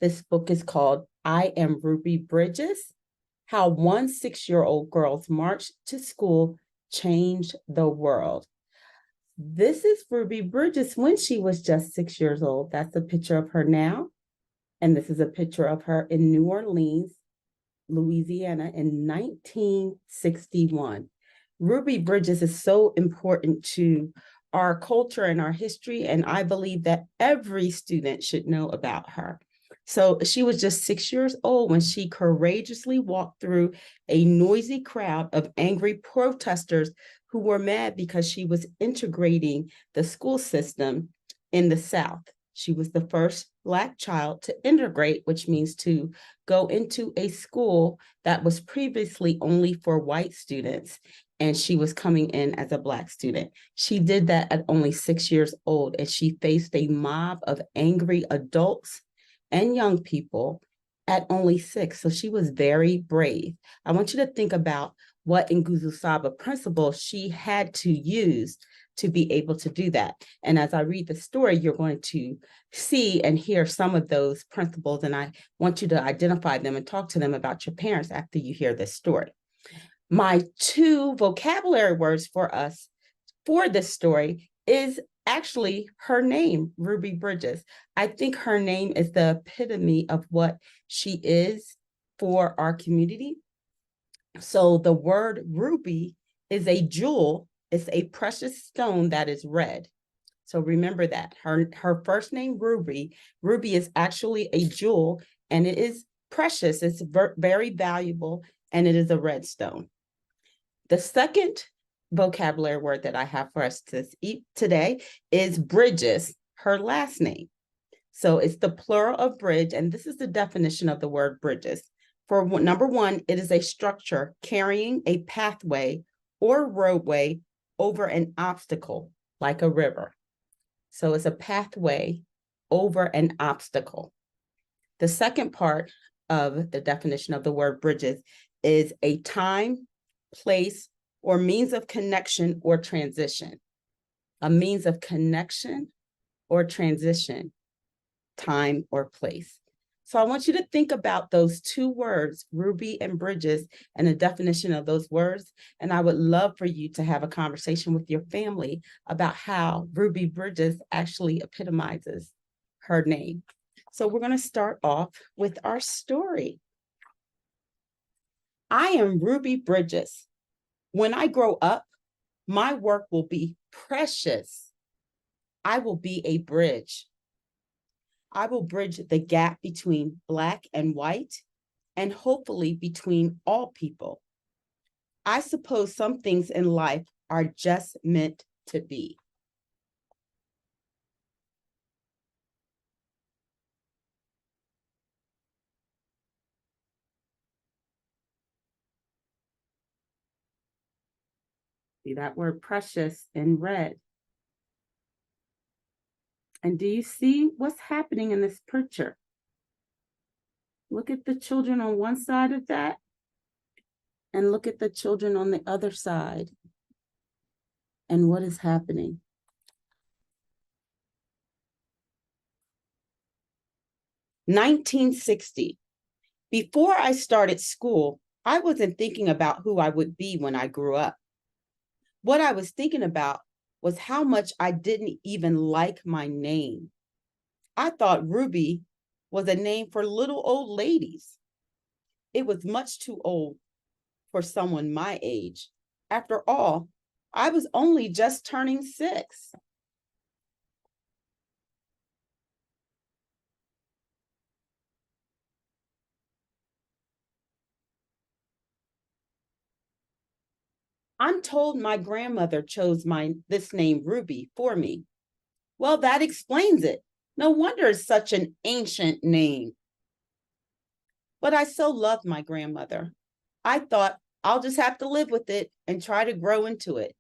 This book is called I Am Ruby Bridges: How One 6-Year-Old Girl's March to School Changed the World. This is Ruby Bridges when she was just 6 years old. That's a picture of her now. And this is a picture of her in New Orleans, Louisiana in 1961. Ruby Bridges is so important to our culture and our history, and I believe that every student should know about her. So she was just 6 years old when she courageously walked through a noisy crowd of angry protesters who were mad because she was integrating the school system in the South. She was the first Black child to integrate, which means to go into a school that was previously only for white students, and she was coming in as a Black student. She did that at only 6 years old, and she faced a mob of angry adults and young people at only 6. So she was very brave. I want you to think about what Nguzo Saba principle she had to use to be able to do that. And as I read the story, you're going to see and hear some of those principles, and I want you to identify them and talk to them about your parents after you hear this story. My 2 vocabulary words for us for this story is actually her name, Ruby Bridges. I think her name is the epitome of what she is for our community. So the word ruby is a jewel. It's a precious stone that is red. So remember that. Her first name, Ruby. Ruby is actually a jewel, and it is precious. It's very valuable, and it is a red stone. The second vocabulary word that I have for us to eat today is bridges, her last name. So it's the plural of bridge, and this is the definition of the word bridges. For number 1, it is a structure carrying a pathway or roadway over an obstacle, like a river. So it's a pathway over an obstacle. The second part of the definition of the word bridges is a time, place, or means of connection or transition. A means of connection or transition, time or place. So I want you to think about those 2 words, Ruby and bridges, and the definition of those words. And I would love for you to have a conversation with your family about how Ruby Bridges actually epitomizes her name. So we're going to start off with our story. I am Ruby Bridges. When I grow up, my work will be precious. I will be a bridge. I will bridge the gap between Black and white, and hopefully between all people. I suppose some things in life are just meant to be. See that word precious in red. And do you see what's happening in this picture? Look at the children on one side of that, and look at the children on the other side. And what is happening? (1960). Before I started school, I wasn't thinking about who I would be when I grew up. What I was thinking about was how much I didn't even like my name. I thought Ruby was a name for little old ladies. It was much too old for someone my age. After all, I was only just turning 6. I'm told my grandmother chose this name Ruby for me. Well, that explains it. No wonder it's such an ancient name. But I so loved my grandmother. I thought I'll just have to live with it and try to grow into it.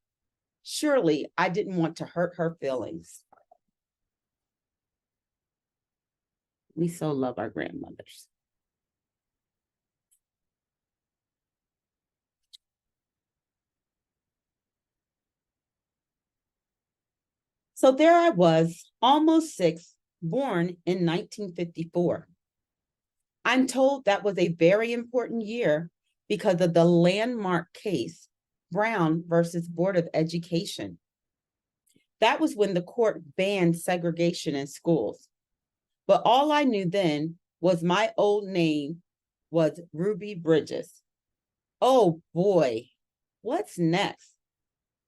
Surely I didn't want to hurt her feelings. We so love our grandmothers. So there I was, almost 6, born in 1954. I'm told that was a very important year because of the landmark case, Brown versus Board of Education. That was when the court banned segregation in schools. But all I knew then was my old name was Ruby Bridges. Oh boy, what's next?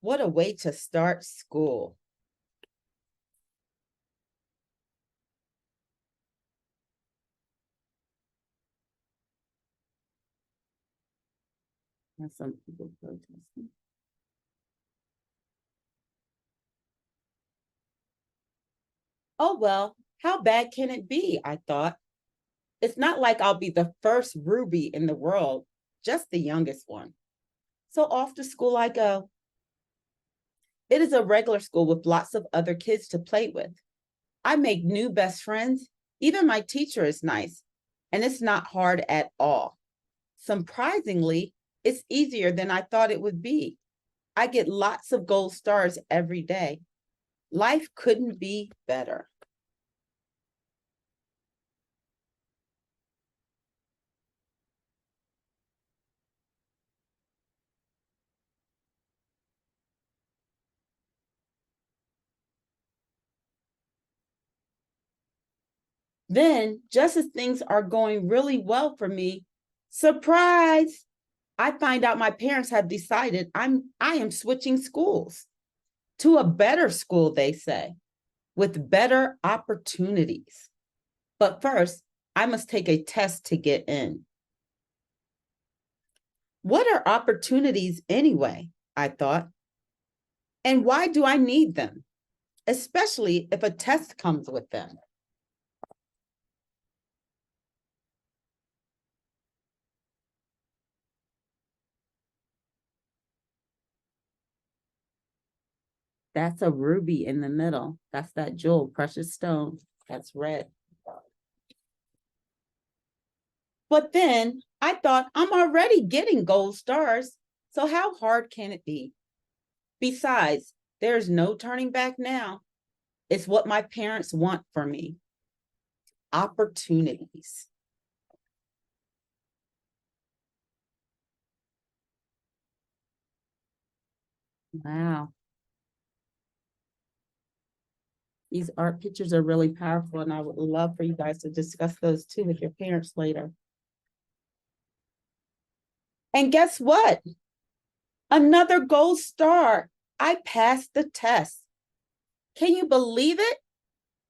What a way to start school. There's some people protesting. Oh, well, how bad can it be? I thought. It's not like I'll be the first Ruby in the world, just the youngest one. So off to school I go. It is a regular school with lots of other kids to play with. I make new best friends. Even my teacher is nice, and it's not hard at all. Surprisingly, it's easier than I thought it would be. I get lots of gold stars every day. Life couldn't be better. Then, just as things are going really well for me, surprise, I find out my parents have decided I am switching schools to a better school, they say, with better opportunities. But first, I must take a test to get in. What are opportunities anyway? I thought. And why do I need them? Especially if a test comes with them. That's a ruby in the middle. That's that jewel, precious stone. That's red. But then I thought I'm already getting gold stars. So how hard can it be? Besides, there's no turning back now. It's what my parents want for me. Opportunities. Wow. These art pictures are really powerful, and I would love for you guys to discuss those too with your parents later. And guess what? Another gold star. I passed the test. Can you believe it?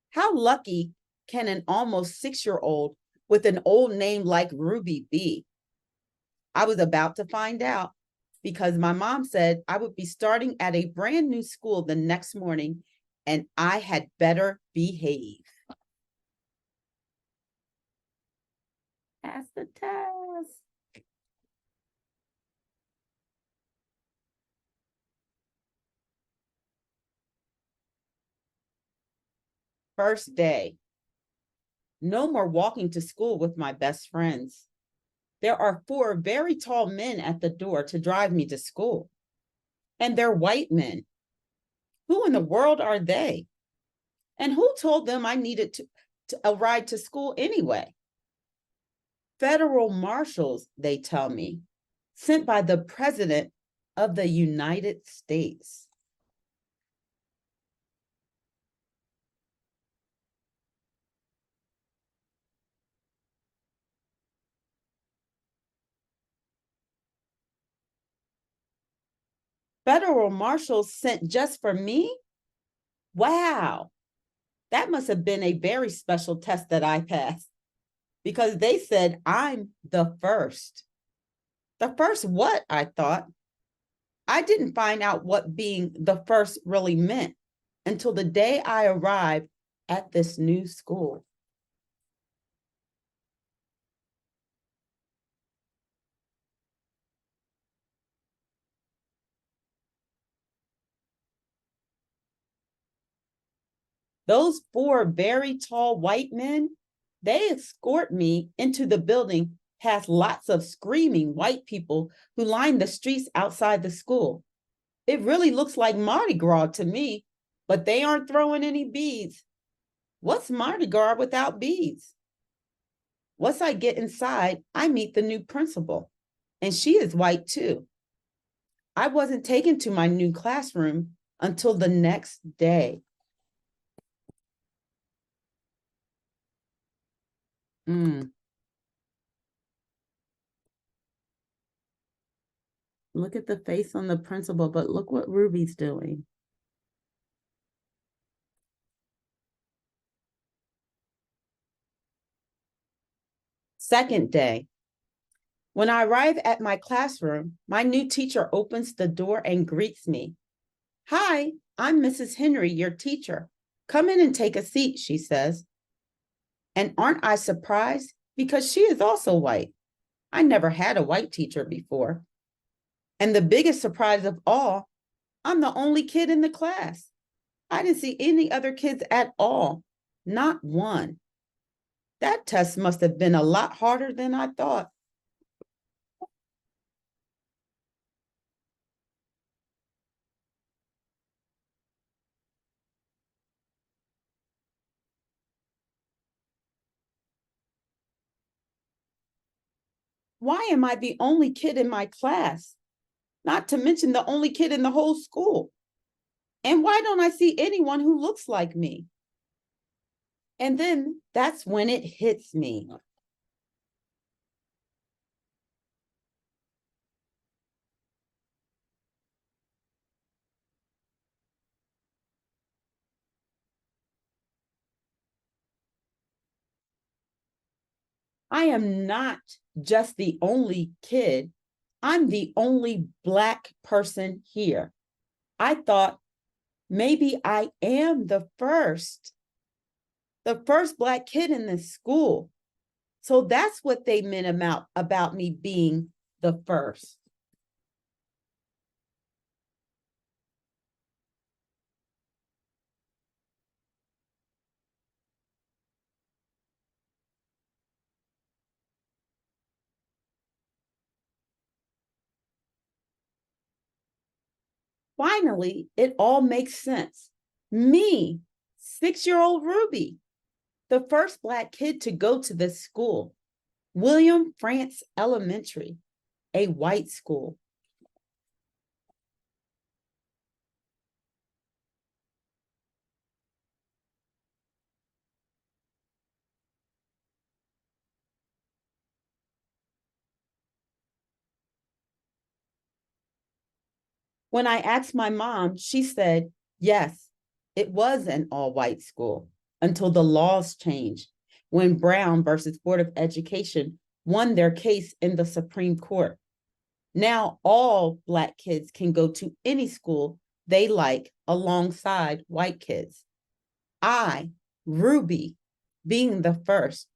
How lucky can an almost 6-year-old with an old name like Ruby be? I was about to find out because my mom said I would be starting at a brand new school the next morning and I had better behave. Pass the test. First day. No more walking to school with my best friends. There are 4 very tall men at the door to drive me to school. And they're white men. Who in the world are they? And who told them I needed to a ride to school anyway? Federal marshals, they tell me, sent by the President of the United States. Federal marshals sent just for me? Wow, that must have been a very special test that I passed because they said I'm the first. The first what? I thought. I didn't find out what being the first really meant until the day I arrived at this new school. Those 4 very tall white men, they escort me into the building past lots of screaming white people who line the streets outside the school. It really looks like Mardi Gras to me, but they aren't throwing any beads. What's Mardi Gras without beads? Once I get inside, I meet the new principal, and she is white too. I wasn't taken to my new classroom until the next day. Mm, look at the face on the principal, but look what Ruby's doing. Second day. When I arrive at my classroom, my new teacher opens the door and greets me. Hi, I'm Mrs. Henry, your teacher. Come in and take a seat, she says. And aren't I surprised? Because she is also white. I never had a white teacher before. And the biggest surprise of all, I'm the only kid in the class. I didn't see any other kids at all, not one. That test must have been a lot harder than I thought. Why am I the only kid in my class? Not to mention the only kid in the whole school. And why don't I see anyone who looks like me? And then that's when it hits me. I am not just the only kid, I'm the only Black person here. I thought maybe I am the first Black kid in this school. So that's what they meant about me being the first. Finally, it all makes sense. Me, 6-year-old Ruby, the first Black kid to go to this school, William France Elementary, a white school. When I asked my mom, she said, yes, it was an all white school until the laws changed when Brown versus Board of Education won their case in the Supreme Court. Now all Black kids can go to any school they like alongside white kids. I, Ruby, being the first,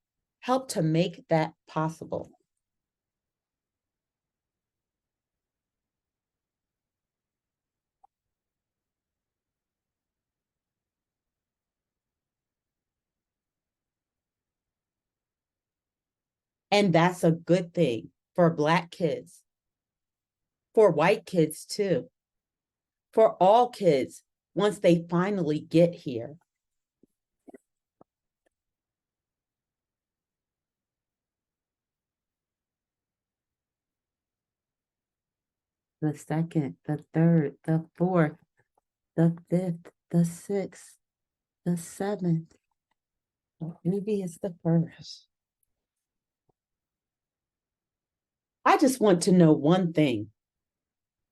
helped to make that possible. And that's a good thing for Black kids, for white kids too, for all kids once they finally get here. The second, the third, the fourth, the fifth, the sixth, the seventh. Maybe it's the first. I just want to know one thing.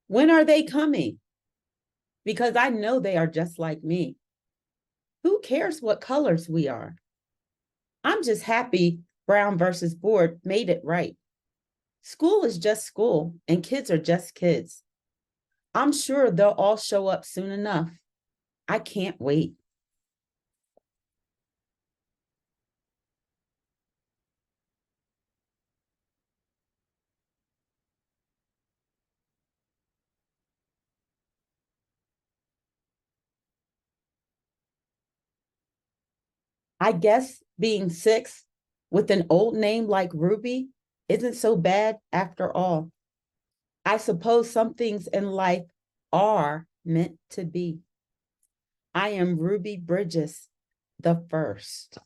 When are they coming? Because I know they are just like me. Who cares what colors we are? I'm just happy Brown versus Board made it right. School is just school, and kids are just kids. I'm sure they'll all show up soon enough. I can't wait. I guess being six with an old name like Ruby isn't so bad after all. I suppose some things in life are meant to be. I am Ruby Bridges, the first.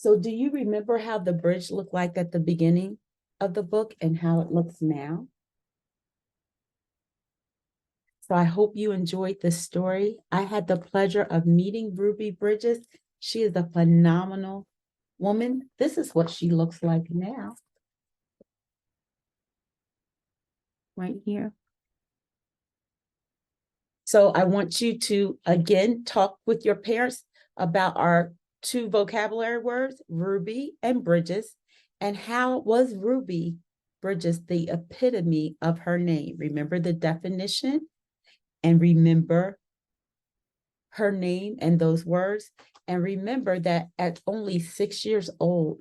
So do you remember how the bridge looked like at the beginning of the book and how it looks now? So I hope you enjoyed this story. I had the pleasure of meeting Ruby Bridges. She is a phenomenal woman. This is what she looks like now, right here. So I want you to, again, talk with your parents about our two vocabulary words, Ruby and Bridges, and how was Ruby Bridges the epitome of her name? Remember the definition and remember her name and those words. And remember that at only 6 years old,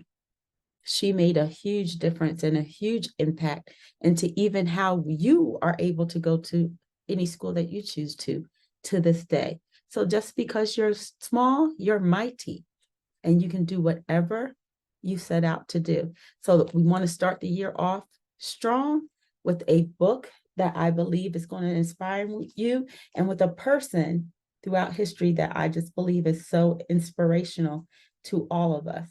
she made a huge difference and a huge impact into even how you are able to go to any school that you choose to this day. So just because you're small, you're mighty and you can do whatever you set out to do. So we want to start the year off strong with a book that I believe is going to inspire you and with a person throughout history that I just believe is so inspirational to all of us.